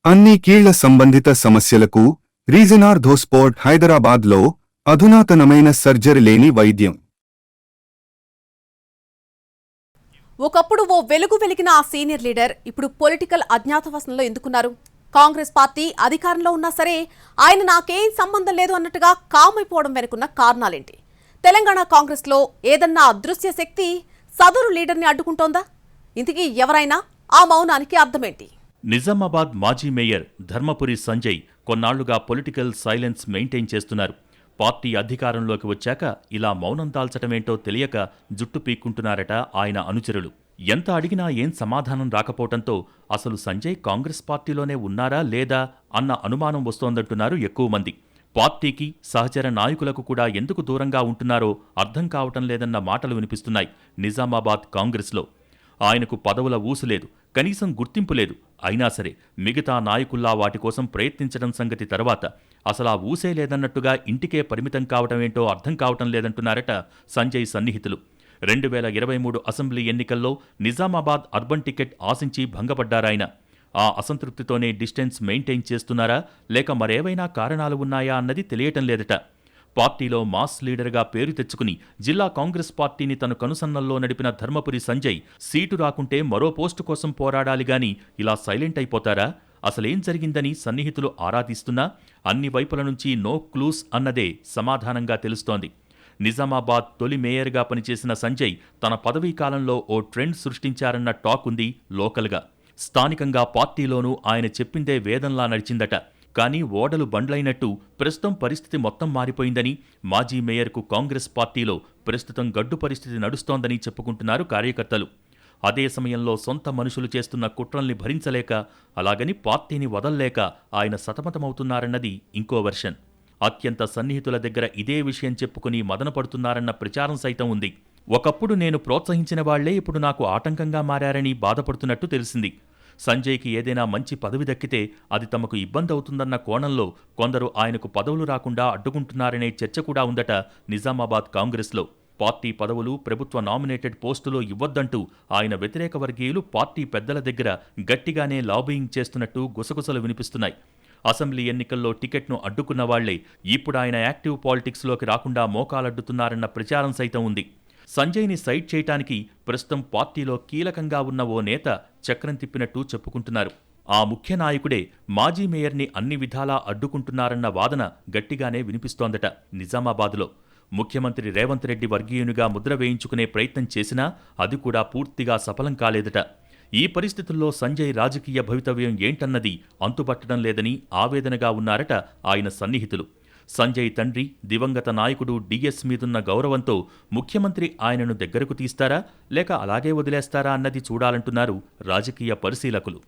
అన్ని కీళ్ల సంబంధిత సమస్యలకు రీజనార్థోస్పోర్ట్ హైదరాబాద్లో అధునాతనమైన సర్జరీ లేని వైద్యం. ఒకప్పుడు ఓ వెలుగు వెలిగిన ఆ సీనియర్ లీడర్ ఇప్పుడు పొలిటికల్ అజ్ఞాతవాసంలో ఎందుకున్నారు? కాంగ్రెస్ పార్టీ అధికారంలో ఉన్నా సరే ఆయన నాకేం సంబంధం లేదు అన్నట్టుగా కామైపోవడం వెనుకున్న కారణాలేంటి? తెలంగాణ కాంగ్రెస్లో ఏదన్నా అదృశ్య శక్తి సదరు లీడర్ని అడ్డుకుంటోందా? ఇంతకీ ఎవరైనా ఆ మౌనానికి అర్థమేంటి? నిజామాబాద్ మాజీ మేయర్ ధర్మపురి సంజయ్ కొన్నాళ్లుగా పొలిటికల్ సైలెన్స్ మెయింటైన్ చేస్తున్నారు. పార్టీ అధికారంలోకి వచ్చాక ఇలా మౌనం దాల్చటమేంటో తెలియక జుట్టు పీక్కుంటున్నారట ఆయన అనుచరులు. ఎంత అడిగినా ఏం సమాధానం రాకపోవటంతో అసలు సంజయ్ కాంగ్రెస్ పార్టీలోనే ఉన్నారా లేదా అన్న అనుమానం వస్తోందంటున్నారు ఎక్కువ మంది. పార్టీకి సహచర నాయకులకు కూడా ఎందుకు దూరంగా ఉంటున్నారో అర్థం కావటం లేదన్న మాటలు వినిపిస్తున్నాయి నిజామాబాద్ కాంగ్రెస్లో. ఆయనకు పదవుల ఊసులేదు, కనీసం గుర్తింపు లేదు. అయినా సరే మిగతా నాయకుల్లా వాటి కోసం ప్రయత్నించడం సంగతి తర్వాత అసలా ఊసే లేదన్నట్టుగా ఇంటికే పరిమితం కావటమేంటో అర్థం కావటం లేదంటున్నారట సంజయ్ సన్నిహితులు. 2023 అసెంబ్లీ ఎన్నికల్లో నిజామాబాద్ అర్బన్ టికెట్ ఆశించి భంగపడ్డారాయన. ఆ అసంతృప్తితోనే డిస్టెన్స్ మెయింటైన్ చేస్తున్నారా లేక మరేవైనా కారణాలు ఉన్నాయా అన్నది తెలియటం లేదట. పార్టీలో మాస్ లీడర్గా పేరు తెచ్చుకుని జిల్లా కాంగ్రెస్ పార్టీని తన కనుసన్నల్లో నడిపిన ధర్మపురి సంజయ్ సీటు రాకుంటే మరో పోస్టు కోసం పోరాడాలిగాని ఇలా సైలెంట్ అయిపోతారా? అసలేం జరిగిందని సన్నిహితులు ఆరాధిస్తున్నా అన్ని వైపుల నుంచి నో క్లూస్ అన్నదే సమాధానంగా తెలుస్తోంది. నిజామాబాద్ తొలి మేయర్గా పనిచేసిన సంజయ్ తన పదవీ కాలంలో ఓ ట్రెండ్ సృష్టించారన్న టాక్ ఉంది లోకల్గా. స్థానికంగా పార్టీలోనూ ఆయన చెప్పిందే వేదంలా నడిచిందట. కానీ ఓడలు బండ్లైనట్టు ప్రస్తుతం పరిస్థితి మొత్తం మారిపోయిందని, మాజీ మేయర్కు కాంగ్రెస్ పార్టీలో ప్రస్తుతం గడ్డు పరిస్థితి నడుస్తోందని చెప్పుకుంటున్నారు కార్యకర్తలు. అదే సమయంలో సొంత మనుషులు చేస్తున్న కుట్రల్ని భరించలేక, అలాగని పార్టీని వదల్లేక ఆయన సతమతమవుతున్నారన్నది ఇంకో వెర్షన్. అత్యంత సన్నిహితుల దగ్గర ఇదే విషయం చెప్పుకుని మదనపడుతున్నారన్న ప్రచారం సైతం ఉంది. ఒకప్పుడు నేను ప్రోత్సహించిన వాళ్లే ఇప్పుడు నాకు ఆటంకంగా మారారని బాధపడుతున్నట్టు తెలిసింది. సంజయ్కి ఏదైనా మంచి పదవి దక్కితే అది తమకు ఇబ్బంది అవుతుందన్న కోణంలో కొందరు ఆయనకు పదవులు రాకుండా అడ్డుకుంటున్నారనే చర్చ కూడా ఉందట నిజామాబాద్ కాంగ్రెస్లో. పార్టీ పదవులు ప్రభుత్వ నామినేటెడ్ పోస్టులో ఇవ్వొద్దంటూ ఆయన వ్యతిరేక వర్గీయులు పార్టీ పెద్దల దగ్గర గట్టిగానే లాబియింగ్ చేస్తున్నట్టు గుసగుసలు వినిపిస్తున్నాయి. అసెంబ్లీ ఎన్నికల్లో టికెట్ను అడ్డుకున్న వాళ్లే ఇప్పుడు ఆయన యాక్టివ్ పాలిటిక్స్లోకి రాకుండా మోకాలడ్డుతున్నారన్న ప్రచారం సైతం ఉంది. సంజయ్ని సైడ్ చేయటానికి ప్రస్తుతం పార్టీలో కీలకంగా ఉన్న ఓ నేత చక్రం తిప్పినట్టు చెప్పుకుంటున్నారు. ఆ ముఖ్య నాయకుడే మాజీ మేయర్ని అన్ని విధాలా అడ్డుకుంటున్నారన్న వాదన గట్టిగానే వినిపిస్తోందట నిజామాబాద్లో. ముఖ్యమంత్రి రేవంత్ రెడ్డి వర్గీయునిగా ముద్ర వేయించుకునే ప్రయత్నం చేసినా అది కూడా పూర్తిగా సఫలం కాలేదట. ఈ పరిస్థితుల్లో సంజయ్ రాజకీయ భవితవ్యం ఏంటన్నది అంతుపట్టడం లేదని ఆవేదనగా ఉన్నారట ఆయన సన్నిహితులు. సంజయ్ తండ్రి దివంగత నాయకుడు డిఎస్ మీదున్న గౌరవంతో ముఖ్యమంత్రి ఆయనను దగ్గరకు తీస్తారా లేక అలాగే వదిలేస్తారా అన్నది చూడాలంటున్నారు రాజకీయ పరిశీలకులు.